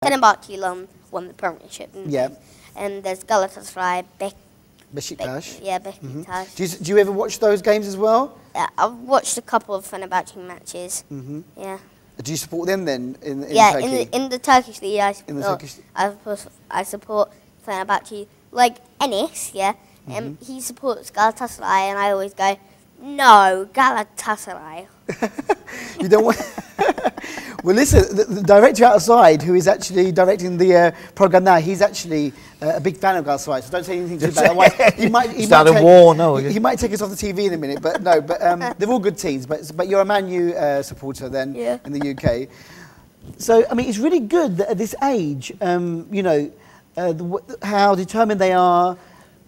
Fenerbahçe won the Premiership. Yeah. And there's Galatasaray, Besiktas. Besiktas. Do you ever watch those games as well? Yeah, I've watched a couple of Fenerbahçe matches. Yeah. Do you support them then in Yeah, Turkey? in the Turkish league, I support Fenerbahçe. Like Enis, yeah, he supports Galatasaray, and I always go, no, Galatasaray. You don't want. Well, listen, the director outside, who is actually directing the program now, he's actually a big fan of Galatasaray. So don't say anything too bad. Otherwise, he might take us off the TV in a minute. But no, they're all good teams. But you're a Man U supporter then in the UK. So I mean, it's really good that at this age, you know, how determined they are.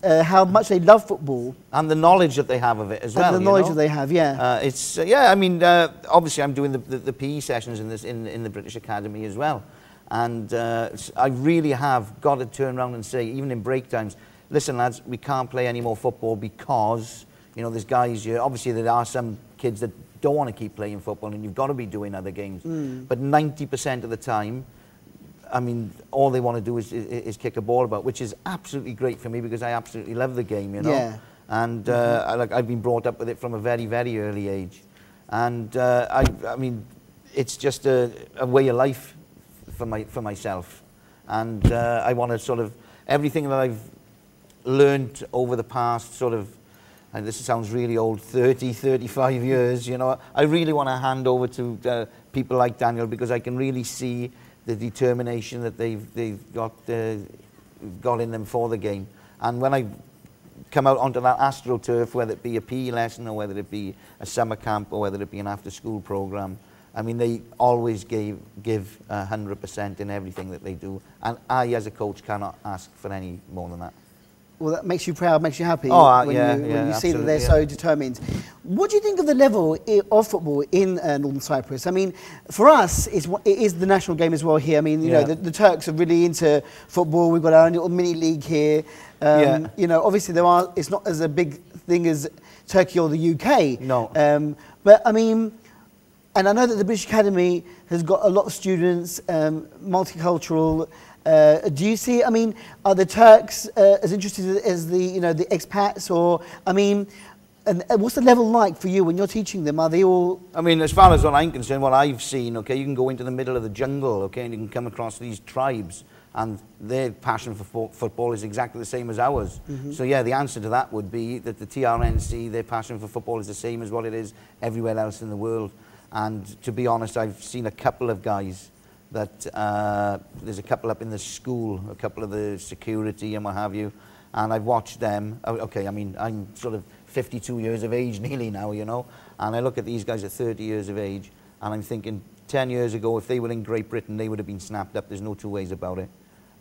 How much they love football and the knowledge that they have of it as well. And the knowledge that they have, yeah. It's yeah. I mean, obviously, I'm doing the PE sessions in the British Academy as well, and I really have got to turn around and say, even in break times, listen, lads, we can't play any more football because you know there's guys here. Obviously, there are some kids that don't want to keep playing football, and you've got to be doing other games. But 90% of the time, I mean, all they want to do is kick a ball about, which is absolutely great for me because I absolutely love the game, you know. Yeah. And I've been brought up with it from a very, very early age. And I mean, it's just a way of life for myself. And I want to sort of, everything that I've learned over the past sort of, and this sounds really old, 30, 35 years, you know, I really want to hand over to people like Daniel because I can really see the determination that they've got in them for the game. And when I come out onto that AstroTurf, whether it be a PE lesson or whether it be a summer camp or whether it be an after-school program, I mean, they always give 100% in everything that they do. And I, as a coach, cannot ask for any more than that. Well, that makes you proud, makes you happy when you see that they're so determined. What do you think of the level of football in Northern Cyprus? I mean, for us, it is the national game as well here. I mean, you know, the Turks are really into football. We've got our own little mini league here. You know, obviously it's not as a big thing as Turkey or the UK. No. But I mean, and I know that the British Academy has got a lot of students, multicultural. Do you see, I mean, are the Turks as interested as the expats, or, I mean, and what's the level like for you when you're teaching them? Are they all... I mean, as far as what I'm concerned, what I've seen, okay, you can go into the middle of the jungle, okay, and you can come across these tribes, and their passion for football is exactly the same as ours. So, yeah, the answer to that would be that the TRNC, their passion for football is the same as what it is everywhere else in the world. And to be honest, I've seen a couple of guys that there's a couple up in the school, a couple of the security and what have you, and I've watched them. Okay, I mean, I'm sort of 52 years of age nearly now, you know, and I look at these guys at 30 years of age, and I'm thinking 10 years ago, if they were in Great Britain, they would have been snapped up. There's no two ways about it.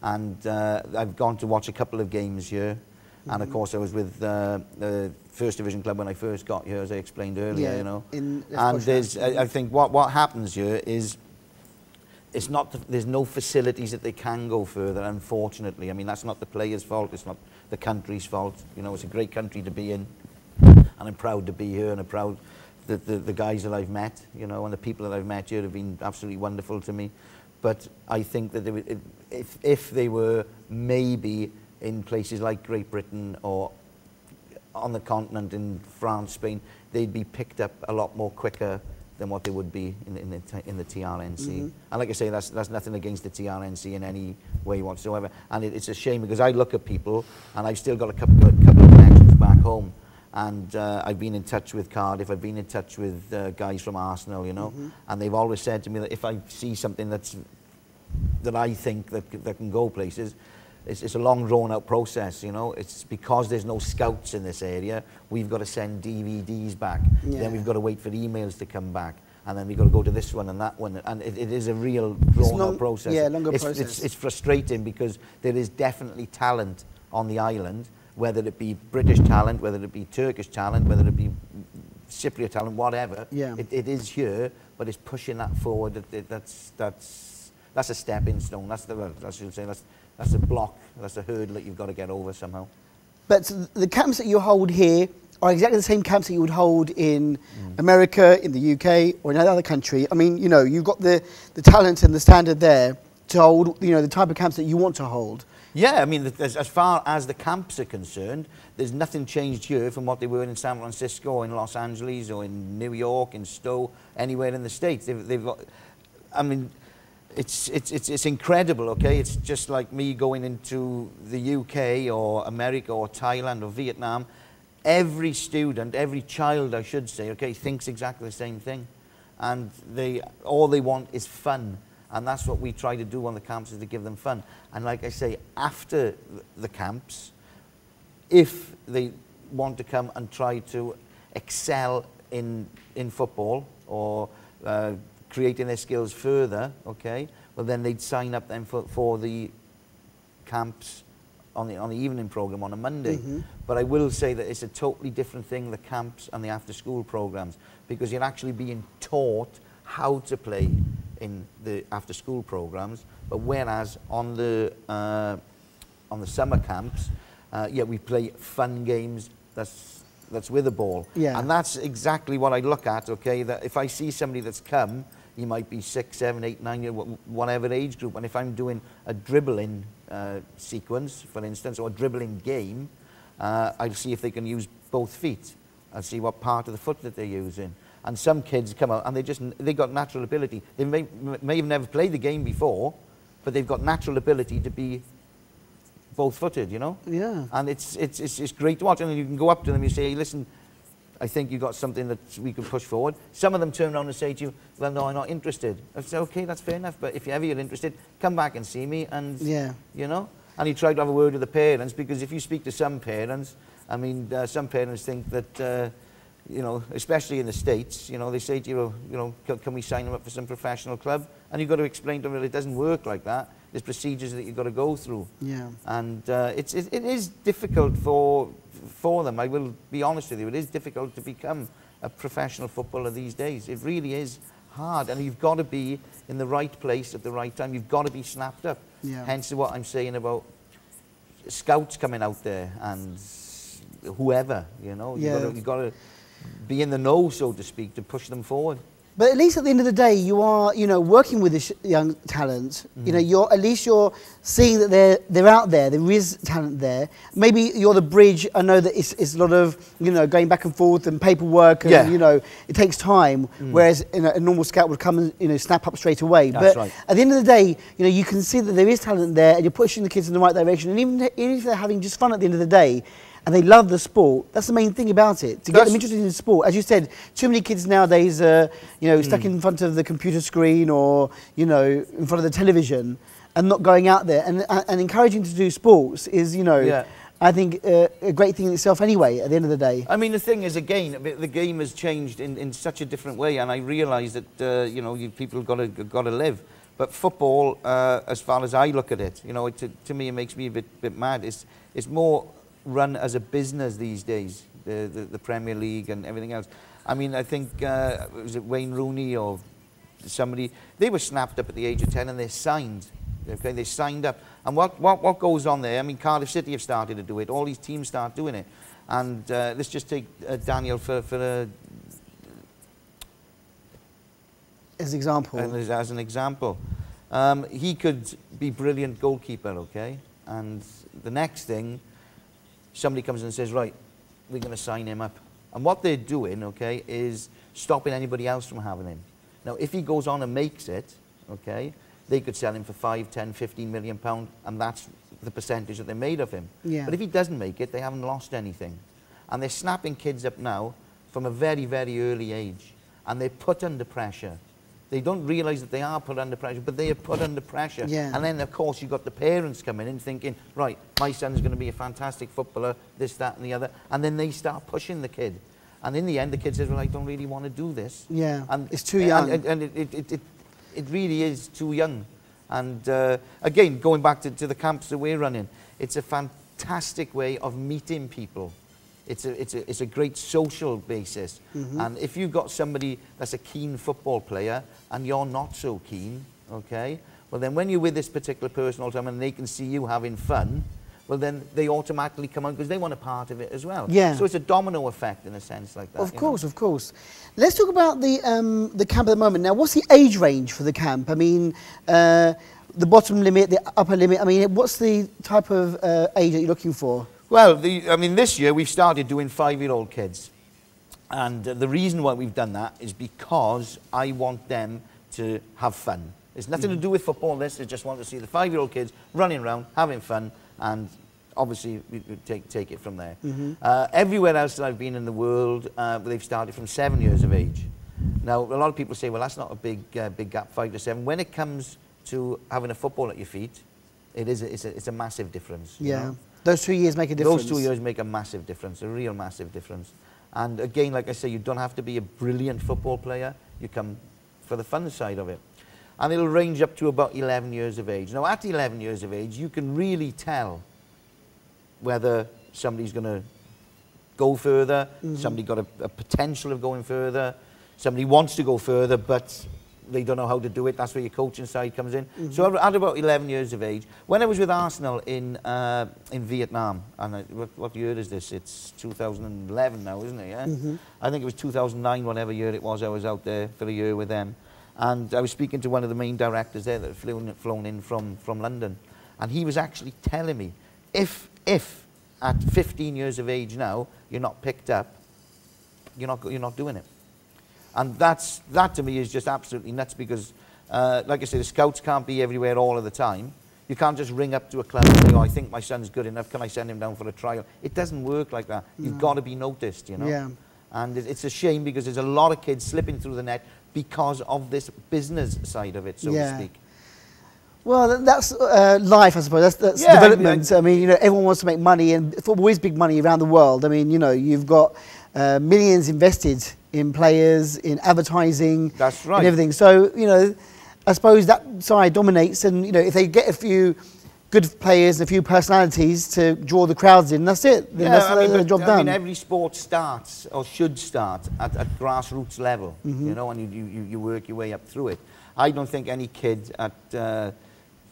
And I've gone to watch a couple of games here, and of course I was with the First Division club when I first got here, as I explained earlier, you know. And I think what happens here is, it's not, there's no facilities that they can go further, unfortunately. I mean, that's not the players' fault, it's not the country's fault. You know, it's a great country to be in, and I'm proud to be here, and I'm proud that the guys that I've met, you know, and the people that I've met here have been absolutely wonderful to me. But I think that if they were maybe in places like Great Britain or on the continent in France, Spain, they'd be picked up a lot more quicker than what they would be in the TRNC. And like I say, that's nothing against the TRNC in any way whatsoever. And it's a shame because I look at people, and I've still got a couple of connections back home. And I've been in touch with Cardiff, I've been in touch with guys from Arsenal, you know, and they've always said to me that if I see something that I think that can go places, it's a long drawn-out process, you know. It's because there's no scouts in this area. We've got to send DVDs back. Then we've got to wait for emails to come back. And then we've got to go to this one and that one. And it is a real drawn-out process. Yeah, longer process. It's frustrating because there is definitely talent on the island, whether it be British talent, whether it be Turkish talent, whether it be Cypriot talent, whatever. Yeah. It is here, but it's pushing that forward. That's a stepping stone. That's a block, that's a hurdle that you've got to get over somehow. But the camps that you hold here are exactly the same camps that you would hold in America, in the UK, or in another country. I mean, you know, you've got the talent and the standard there. to hold, you know, the type of camps that you want to hold. Yeah, I mean, as far as the camps are concerned, there's nothing changed here from what they were in San Francisco, in Los Angeles, or in New York, in Stowe, anywhere in the States. They've got, I mean, it's incredible, okay? It's just like me going into the UK or America or Thailand or Vietnam. Every student, every child, I should say, okay, thinks exactly the same thing. And all they want is fun. And that's what we try to do on the camps, is to give them fun. And like I say, after the camps, if they want to come and try to excel in football or creating their skills further, okay, well then they'd sign up then for the camps on the evening program on a Monday. But I will say that it's a totally different thing, the camps and the after-school programs, because you're actually being taught how to play in the after-school programs. But whereas on the summer camps, yeah, we play fun games that's with a ball. Yeah. And that's exactly what I look at, okay, that if I see somebody that's come, he might be 6, 7, 8, 9, whatever age group, and if I'm doing a dribbling sequence, for instance, or a dribbling game, I'll see if they can use both feet. I'll see what part of the foot that they're using. And some kids come out and they got natural ability. They may have never played the game before, but they've got natural ability to be both-footed, you know? Yeah. And it's great to watch. And you can go up to them and you say, hey, listen, I think you've got something that we can push forward. Some of them turn around and say to you, well, no, I'm not interested. I say, okay, that's fair enough, but if you're interested, come back and see me, and, yeah, you know? And you try to have a word with the parents, because if you speak to some parents, I mean, some parents think that, you know, especially in the States, you know, they say to you, you know, can we sign them up for some professional club? And you've got to explain to them that it doesn't work like that. There's procedures that you've got to go through. Yeah. And it is difficult for them. I will be honest with you. It is difficult to become a professional footballer these days. It really is hard. And you've got to be in the right place at the right time. You've got to be snapped up. Yeah. Hence what I'm saying about scouts coming out there and whoever, you know. Yeah. You've got to be in the know, so to speak, to push them forward. But at least at the end of the day, you are, you know, working with this young talent. You know, at least you're seeing that they're out there. There is talent there. Maybe you're the bridge. I know that it's a lot of, you know, going back and forth and paperwork, and you know, it takes time. Whereas a normal scout would come and, you know, snap up straight away. That's but right. At the end of the day, you know, you can see that there is talent there, and you're pushing the kids in the right direction. And even if they're having just fun at the end of the day, and they love the sport, that's the main thing about it. To get them interested in the sport. As you said, too many kids nowadays are, you know, stuck in front of the computer screen or, you know, in front of the television and not going out there. And encouraging to do sports is, you know, I think a great thing in itself anyway, at the end of the day. I mean, the thing is, again, the game has changed in such a different way, and I realise that, you know, people have got to live. But football, as far as I look at it, you know, to me it makes me a bit mad. It's more run as a business these days, the Premier League and everything else. I mean, I think, was it Wayne Rooney or somebody, they were snapped up at the age of 10 and they're signed. Okay, they signed up. And what goes on there? I mean, Cardiff City have started to do it. All these teams start doing it. And let's just take Daniel for as an example. As an example. He could be brilliant goalkeeper, okay? And the next thing, somebody comes and says, right, we're going to sign him up. And what they're doing, okay, is stopping anybody else from having him. Now, if he goes on and makes it, okay, they could sell him for 5, 10, 15 million pounds, and that's the percentage that they made of him. Yeah. But if he doesn't make it, they haven't lost anything. And they're snapping kids up now from a very, very early age, and they're put under pressure. They don't realise that they are put under pressure, but they are put under pressure. Yeah. And then, of course, you've got the parents coming in thinking, right, my son's going to be a fantastic footballer, this, that, and the other. And then they start pushing the kid. And in the end, the kid says, well, I don't really want to do this. Yeah, and it's too young. And it really is too young. And again, going back to the camps that we're running, it's a fantastic way of meeting people. It's a great social basis. And if you've got somebody that's a keen football player and you're not so keen, okay, well then when you're with this particular person all the time and they can see you having fun, well then they automatically come on because they want a part of it as well. Yeah. So it's a domino effect in a sense like that. Of course, of course. Let's talk about the camp at the moment. Now, what's the age range for the camp? I mean, the bottom limit, the upper limit? I mean, what's the type of age that you're looking for? Well, I mean, this year we've started doing 5-year-old kids. And the reason why we've done that is because I want them to have fun. It's nothing to do with football, this. I just want to see the 5-year-old kids running around, having fun, and obviously we take it from there. Everywhere else that I've been in the world, they've started from 7 years of age. Now, a lot of people say, well, that's not a big gap, 5 to 7. When it comes to having a football at your feet, it's a massive difference. Yeah, you know? Those 2 years make a difference. Those 2 years make a massive difference, a real massive difference. And again, like I say, you don't have to be a brilliant football player. You come for the fun side of it. And it'll range up to about 11 years of age. Now, at 11 years of age, you can really tell whether somebody's going to go further, somebody got a potential of going further, somebody wants to go further, but they don't know how to do it. That's where your coaching side comes in. So at about 11 years of age, when I was with Arsenal in Vietnam, and what year is this? It's 2011 now, isn't it? Yeah? I think it was 2009, whatever year it was. I was out there for a year with them. And I was speaking to one of the main directors there that had flown in from London. And he was actually telling me, if at 15 years of age now, you're not picked up, you're not doing it. And that to me is just absolutely nuts because, like I say, the scouts can't be everywhere all of the time. You can't just ring up to a club and say, oh, I think my son's good enough, can I send him down for a trial? It doesn't work like that. You've got to be noticed, you know. Yeah. And it's a shame because there's a lot of kids slipping through the net because of this business side of it, so to speak. Well, that's life, I suppose. That's development. I mean, you know, everyone wants to make money, and football is big money around the world. I mean, you know, you've got millions invested in players, in advertising, that's right, and everything. So, you know, I suppose that side dominates, and you know, if they get a few good players and a few personalities to draw the crowds in, that's it. Then that's the job done. I mean, every sport starts, or should start, at grassroots level, you know, and you work your way up through it. I don't think any kid at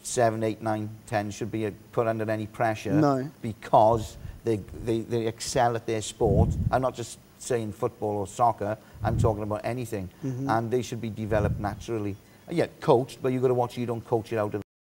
7, 8, 9, 10 should be put under any pressure because they excel at their sport. I'm not just saying football or soccer, I'm talking about anything. And they should be developed naturally. Yeah, coached, but you've got to watch you don't coach it out of